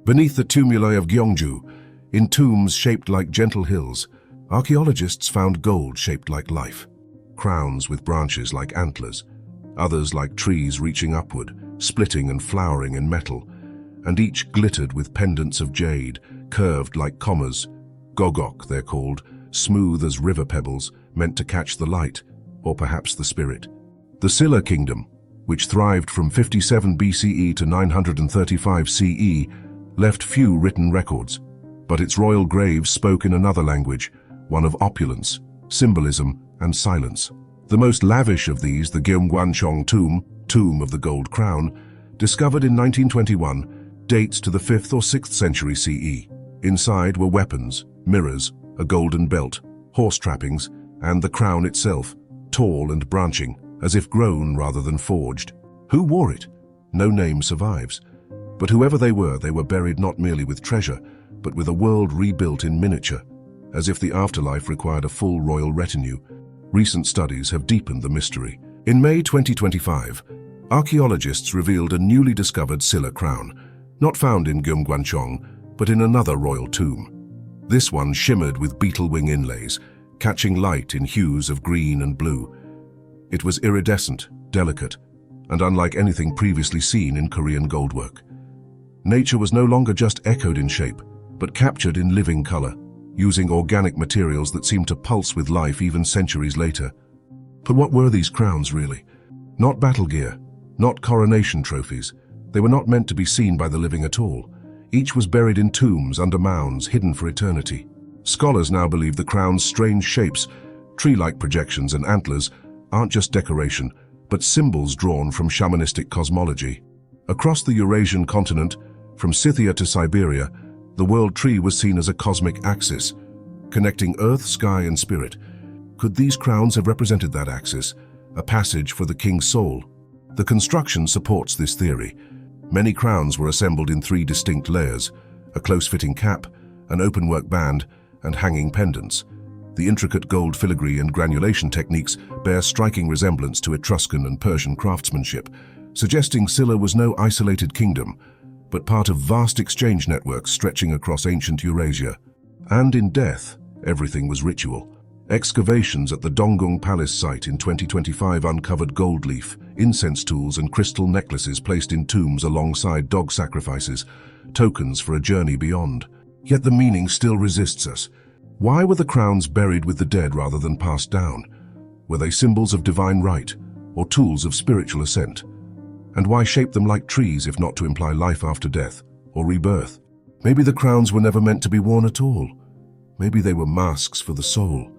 Beneath the tumuli of Gyeongju, in tombs shaped like gentle hills, archaeologists found gold shaped like life, crowns with branches like antlers, others like trees reaching upward, splitting and flowering in metal, and each glittered with pendants of jade, curved like commas, gogok they're called, smooth as river pebbles, meant to catch the light, or perhaps the spirit. The Silla Kingdom, which thrived from 57 BCE to 935 CE, left few written records, but its royal graves spoke in another language, one of opulence, symbolism, and silence. The most lavish of these, the Gyeongju tomb of the Gold Crown, discovered in 1921, dates to the 5th or 6th century CE. Inside were weapons, mirrors, a golden belt, horse trappings, and the crown itself, tall and branching, as if grown rather than forged. Who wore it? No name survives. But whoever they were buried not merely with treasure, but with a world rebuilt in miniature, as if the afterlife required a full royal retinue. Recent studies have deepened the mystery. In May 2025, archaeologists revealed a newly discovered Silla crown, not found in Gyeongju, but in another royal tomb. This one shimmered with beetle-wing inlays, catching light in hues of green and blue. It was iridescent, delicate, and unlike anything previously seen in Korean goldwork. Nature was no longer just echoed in shape, but captured in living color, using organic materials that seemed to pulse with life even centuries later. But what were these crowns really? Not battle gear, not coronation trophies. They were not meant to be seen by the living at all. Each was buried in tombs under mounds, hidden for eternity. Scholars now believe the crown's strange shapes, tree-like projections and antlers, aren't just decoration, but symbols drawn from shamanistic cosmology. Across the Eurasian continent, from Scythia to Siberia, the world tree was seen as a cosmic axis, connecting earth, sky, and spirit. Could these crowns have represented that axis, a passage for the king's soul? The construction supports this theory. Many crowns were assembled in 3 distinct layers: a close-fitting cap, an openwork band, and hanging pendants. The intricate gold filigree and granulation techniques bear striking resemblance to Etruscan and Persian craftsmanship, suggesting Silla was no isolated kingdom, but part of vast exchange networks stretching across ancient Eurasia. And in death, everything was ritual. Excavations at the Dongung Palace site in 2025 uncovered gold leaf, incense tools, and crystal necklaces placed in tombs alongside dog sacrifices, tokens for a journey beyond. Yet the meaning still resists us. Why were the crowns buried with the dead rather than passed down? Were they symbols of divine right, or tools of spiritual ascent? And why shape them like trees if not to imply life after death, or rebirth? Maybe the crowns were never meant to be worn at all. Maybe they were masks for the soul,